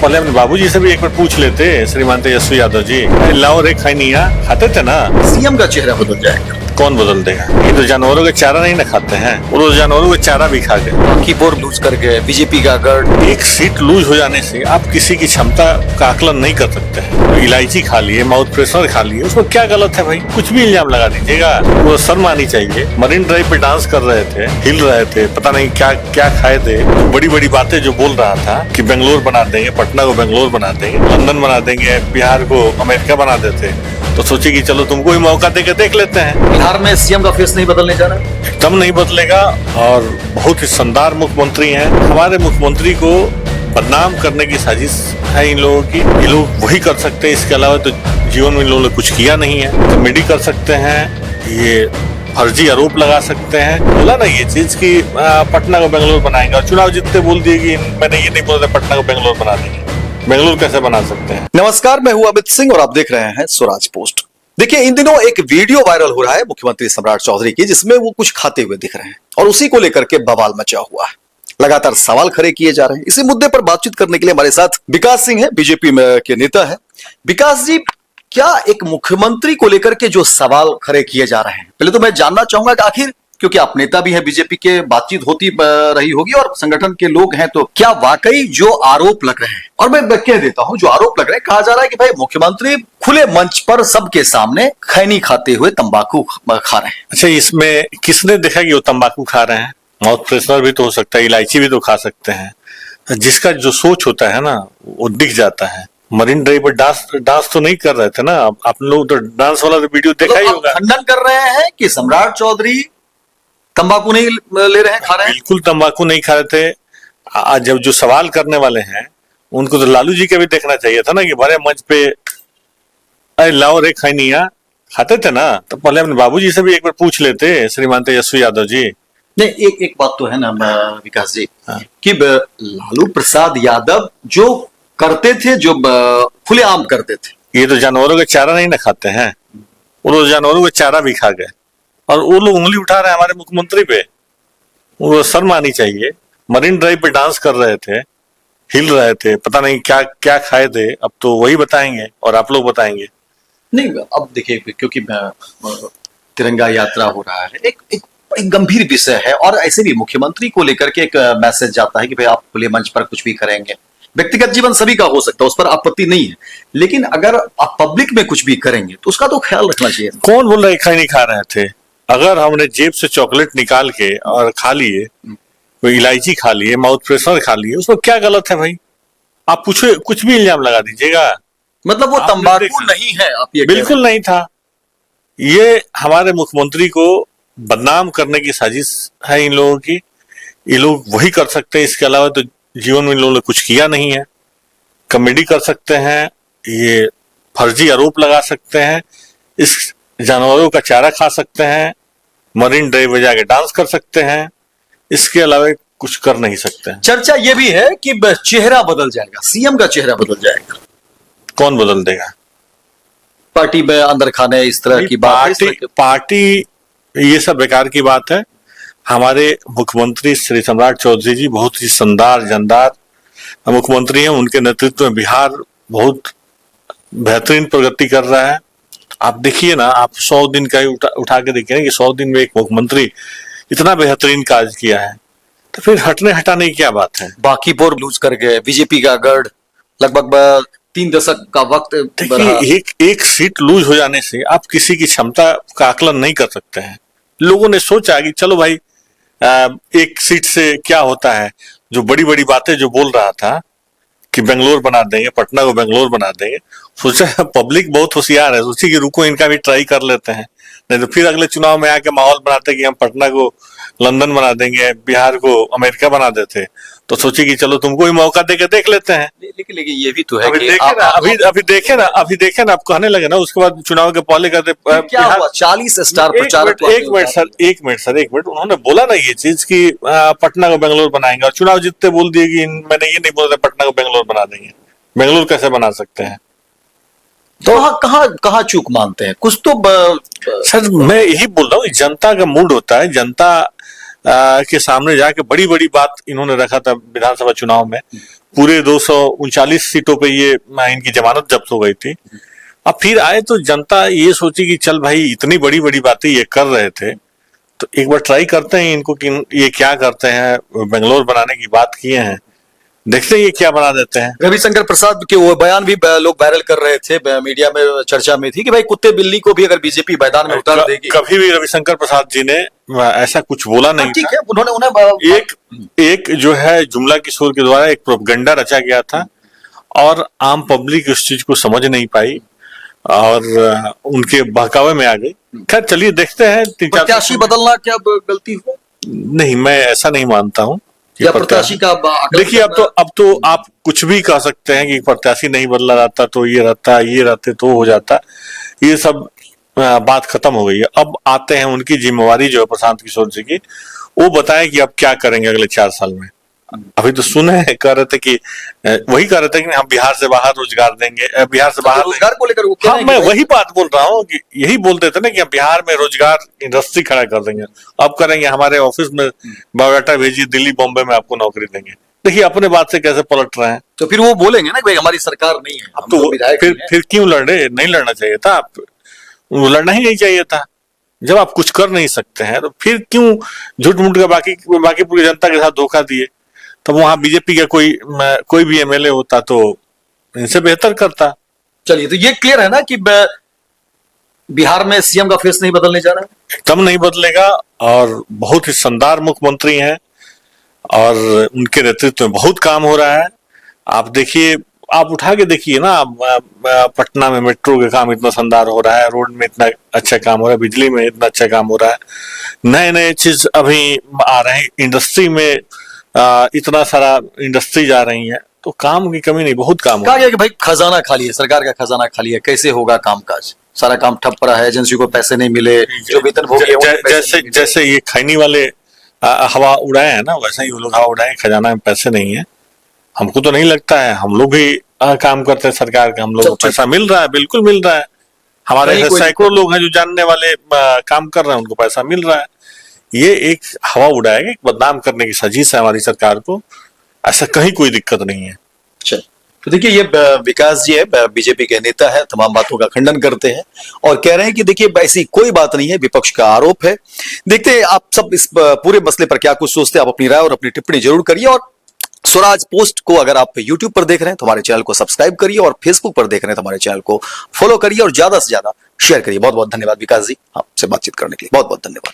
पहले अपने बाबूजी से भी एक बार पूछ लेते श्रीमान तेजस्वी यादव जी। लाओ रे खैनिया खाते थे ना। सीएम का चेहरा बदल जाएगा। कौन बदल देगा? ये तो जानवरों का चारा नहीं ना खाते हैं, वो तो जानवरों का चारा भी खा गए। बाकी बोर लूज कर गए बीजेपी का गढ़। एक सीट लूज हो जाने से आप किसी की क्षमता का आकलन नहीं कर सकते हैं। इलायची खा लिए, माउथ फ्रेशनर खा लिए, उसमें क्या गलत है भाई? कुछ भी इल्जाम लगा दीजिएगा, वो शर्म आनी चाहिए। मरीन ड्राइव पे डांस कर रहे थे, हिल रहे थे, पता नहीं क्या क्या खाए थे। बड़ी बड़ी बातें जो बोल रहा था कि बेंगलोर बना देंगे, पटना को बेंगलोर बना देंगे, लंदन बना देंगे, बिहार को अमेरिका बना देते, तो सोचे कि चलो तुमको ही मौका देके देख लेते हैं। बिहार में सीएम का फेस नहीं बदलने जा रहा, एकदम नहीं बदलेगा। और बहुत ही शानदार मुख्यमंत्री हैं। हमारे मुख्यमंत्री को बदनाम करने की साजिश है इन लोगों की। ये लोग वही कर सकते हैं, इसके अलावा तो जीवन में इन लोगों ने कुछ किया नहीं है। कॉमेडी कर सकते हैं, ये फर्जी आरोप लगा सकते हैं। बोला ना ये चीज की पटना को बेंगलोर बनाएंगे, और चुनाव जीतते बोल दिए कि मैंने ये नहीं बोला पटना को बेंगलोर बना देंगे। बेंगलोर कैसे बना सकते हैं? नमस्कार, मैं हूं अमित सिंह और आप देख रहे हैं स्वराज पोस्ट। देखिए, इन दिनों एक वीडियो वायरल हो रहा है मुख्यमंत्री सम्राट चौधरी की, जिसमें वो कुछ खाते हुए दिख रहे हैं और उसी को लेकर के बवाल मचा हुआ है। लगातार सवाल खड़े किए जा रहे हैं। इसी मुद्दे पर बातचीत करने के लिए हमारे साथ विकास सिंह है, बीजेपी के नेता है। विकास जी, क्या एक मुख्यमंत्री को लेकर के जो सवाल खड़े किए जा रहे हैं, पहले तो मैं जानना चाहूंगा कि आखिर, क्योंकि आप नेता भी हैं बीजेपी के, बातचीत होती रही होगी और संगठन के लोग हैं, तो क्या वाकई जो आरोप लग रहे हैं, और मैं कह देता हूं जो आरोप लग रहे हैं, कहा जा रहा है कि भाई मुख्यमंत्री खुले मंच पर सबके सामने खैनी खाते हुए तंबाकू खा रहे हैं। अच्छा, इसमें किसने देखा कि वो तंबाकू खा रहे हैं? माउथ फ्रेशनर भी तो हो सकता है, इलायची भी तो खा सकते हैं। जिसका जो सोच होता है ना, वो दिख जाता है। मरीन ड्राइव पर डांस तो नहीं कर रहे थे ना आप लोग? तो डांस वाला तो वीडियो देखा ही होगा। खंडन कर रहे हैं कि सम्राट चौधरी तंबाकू नहीं ले रहे हैं, खा रहे हैं? बिल्कुल तंबाकू नहीं खा रहे थे। जब जो सवाल करने वाले हैं उनको तो लालू जी के भी देखना चाहिए था ना, कि भरे मंच पे अरे लाओ रे खैनिया खाते थे ना। तो पहले अपने बाबूजी से भी एक बार पूछ लेते श्रीमान तेजस्वी यादव जी। नहीं, एक बात तो है ना विकास जी, हाँ। कि लालू प्रसाद यादव जो करते थे, जो खुलेआम करते थे, ये तो जानवरों का चारा नहीं ना खाते हैं, वो तो जानवरों का चारा भी खा गए। और वो लोग उंगली उठा रहे हैं हमारे मुख्यमंत्री पे, वो शर्म आनी चाहिए। मरीन ड्राइव पे डांस कर रहे थे, हिल रहे थे, पता नहीं क्या क्या खाए थे। अब तो वही बताएंगे और आप लोग बताएंगे। नहीं, अब देखिए, क्योंकि तिरंगा यात्रा हो रहा है, एक गंभीर विषय है, और ऐसे भी मुख्यमंत्री को लेकर के एक मैसेज जाता है कि भाई आप खुले मंच पर कुछ भी करेंगे। व्यक्तिगत जीवन सभी का हो सकता है, उस पर आपत्ति नहीं है, लेकिन अगर आप पब्लिक में कुछ भी करेंगे तो उसका तो ख्याल रखना चाहिए। कौन बोल रहे खा नहीं खा रहे थे? अगर हमने जेब से चॉकलेट निकाल के और खा लिए, कोई इलायची खा लिए, माउथ फ्रेशनर खा लिए, उसमें क्या गलत है भाई? आप पूछो, कुछ भी इल्जाम लगा दीजिएगा। मतलब वो तंबाकू नहीं है, आप ये बिल्कुल नहीं था। ये हमारे मुख्यमंत्री को बदनाम करने की साजिश है इन लोगों की। ये लोग वही कर सकते हैं, इसके अलावा तो जीवन में इन लोगों ने कुछ किया नहीं है। कॉमेडी कर सकते हैं, ये फर्जी आरोप लगा सकते हैं, इस जानवरों का चारा खा सकते हैं, मरीन ड्राइव में जाके डांस कर सकते हैं, इसके अलावा कुछ कर नहीं सकते हैं। चर्चा ये भी है कि चेहरा बदल जाएगा, सीएम का चेहरा बदल जाएगा। कौन बदल देगा? पार्टी में अंदर खाने, इस तरह की बात, पार्टी ये सब बेकार की बात है। हमारे मुख्यमंत्री श्री सम्राट चौधरी जी बहुत ही शानदार जानदार मुख्यमंत्री हैं। उनके नेतृत्व में बिहार बहुत बेहतरीन प्रगति कर रहा है। आप देखिए ना, आप 100 दिन का ही उठा के देखिए ना, कि 100 दिन में एक मुख्यमंत्री इतना बेहतरीन कार्य किया है, तो फिर हटाने की क्या बात है? बाकी बोर लूज कर गए बीजेपी का गढ़। लगभग 3 दशक का वक्त। देखिए, एक सीट लूज हो जाने से आप किसी की क्षमता का आकलन नहीं कर सकते हैं। लोगों ने सोचा कि चलो भाई, एक सीट से क्या होता है। जो बड़ी बड़ी बातें जो बोल रहा था कि बेंगलोर बना देंगे, पटना को बेंगलोर बना देंगे, सोचा पब्लिक बहुत होशियार है, सोची कि रुको इनका भी ट्राई कर लेते हैं, नहीं तो फिर अगले चुनाव में आके माहौल बनाते कि हम पटना को लंदन बना देंगे, बिहार को अमेरिका बना देते, तो सोचे कि चलो तुमको ही मौका देके देख लेते हैं। लेकिन ये भी तो है अभी कि अभी देखे ना, आप कहने लगे ना, उसके बाद चुनाव के पहले कहते क्या हुआ, 40 स्टार प्रचारक। एक मिनट, उन्होंने बोला ना ये चीज कि पटना को बेंगलोर बनाएंगे, और चुनाव जीतते बोल दिए कि मैंने ये नहीं बोला पटना को बेंगलोर बना देंगे। बेंगलोर कैसे बना सकते हैं? तो कहाँ चूक मानते हैं? कुछ तो सर, मैं यही बोल रहा हूँ, जनता का मूड होता है। जनता के सामने जाके बड़ी बड़ी बात इन्होंने रखा था विधानसभा चुनाव में, पूरे 239 सीटों पे ये इनकी जमानत जब्त हो गई थी। अब फिर आए तो जनता ये सोची कि चल भाई इतनी बड़ी बड़ी बातें ये कर रहे थे तो एक बार ट्राई करते हैं इनको कि ये क्या करते हैं। बेंगलोर बनाने की बात किए हैं, देखते हैं ये क्या बना देते हैं। रविशंकर प्रसाद के वो बयान भी लोग वायरल कर रहे थे, मीडिया में चर्चा में थी कि भाई कुत्ते बिल्ली को भी अगर बीजेपी मैदान में उतार देगी। कभी भी रविशंकर प्रसाद जी ने ऐसा कुछ बोला नहीं ठीक था। है, उन्होंने एक जो है जुमला किशोर के द्वारा एक प्रोपगंडा रचा गया था और आम पब्लिक उस चीज को समझ नहीं पाई और उनके बहकावे में आ गई। खैर चलिए देखते हैं। प्रत्याशी बदलना क्या गलती हो? नहीं, मैं ऐसा नहीं मानता हूँ। या प्रत्याशी का देखिए अब तो आप कुछ भी कह सकते हैं कि प्रत्याशी नहीं बदला जाता तो ये रहता, ये रहते तो हो जाता। ये सब बात खत्म हो गई है। अब आते हैं उनकी जिम्मेवारी जो है प्रशांत किशोर जी की, वो बताएं कि अब क्या करेंगे अगले 4 साल में। अभी तो सुने कह रहे थे कि वही कह रहे थे कि हम बिहार से बाहर रोजगार देंगे, बिहार से बाहर रोजगार को लेकर। हाँ, मैं वही बात बोल रहा हूँ कि यही बोलते थे ना कि हम बिहार में रोजगार इंडस्ट्री खड़ा कर देंगे। अब करेंगे हमारे ऑफिस में बायोडाटा भेजिए, दिल्ली बॉम्बे में आपको नौकरी देंगे। देखिए अपने बात से कैसे पलट रहे हैं। तो फिर वो बोलेंगे ना कि भाई हमारी सरकार नहीं है, हम तो विधायक हैं। फिर क्यों लड़े? नहीं लड़ना चाहिए था, आप लड़ना ही नहीं चाहिए था। जब आप कुछ कर नहीं सकते हैं तो फिर क्यों झूठ मूठ का बाकी पूरी जनता के साथ धोखा दिए। तब वहां बीजेपी का कोई भी एमएलए होता तो इनसे बेहतर करता। चलिए, तो ये क्लियर है ना कि बिहार में सीएम का फेस नहीं बदलने जा रहा है। एकदम नहीं बदलेगा और बहुत ही शानदार मुख्यमंत्री हैं और उनके नेतृत्व में बहुत काम हो रहा है। आप देखिए, आप उठा के देखिए ना, पटना में मेट्रो का काम इतना शानदार हो रहा है, रोड में इतना अच्छा काम हो रहा है, बिजली में इतना अच्छा काम हो रहा है, नए नए चीज अभी आ रहे हैं, इंडस्ट्री में इतना सारा इंडस्ट्री जा रही है। तो काम की कमी नहीं, बहुत काम हो रहा है। कहा गया कि भाई खजाना खाली है, सरकार का खजाना खाली है, कैसे होगा कामकाज? सारा काम ठप पड़ा है, एजेंसी को पैसे नहीं मिले, जो वेतन जैसे ये खैनी वाले हवा उड़ाए हैं ना, वैसे ही वो लोग हवा उड़ाए, खजाना में पैसे नहीं है। हमको तो नहीं लगता है, हम लोग भी काम करते हैं सरकार का, हम लोग को पैसा मिल रहा है, बिल्कुल मिल रहा है। हमारे सैकड़ों लोग हैं जो जानने वाले काम कर रहे हैं, उनको पैसा मिल रहा है। ये एक हवा उड़ाएगा, एक बदनाम करने की साजिश है हमारी सरकार को। ऐसा कहीं कोई दिक्कत नहीं है। तो देखिए, ये विकास जी है, बीजेपी के नेता है, तमाम बातों का खंडन करते हैं और कह रहे हैं कि देखिए ऐसी कोई बात नहीं है, विपक्ष का आरोप है। देखते हैं आप सब इस पूरे मसले पर क्या कुछ सोचते हैं। आप अपनी राय और अपनी टिप्पणी जरूर करिए और स्वराज पोस्ट को अगर आप YouTube पर देख रहे हैं तो हमारे चैनल को सब्सक्राइब करिए और फेसबुक पर देख रहे हैं तो हमारे चैनल को फॉलो करिए और ज्यादा से ज्यादा शेयर करिए। बहुत बहुत धन्यवाद विकास जी, आपसे बातचीत करने के लिए बहुत बहुत धन्यवाद।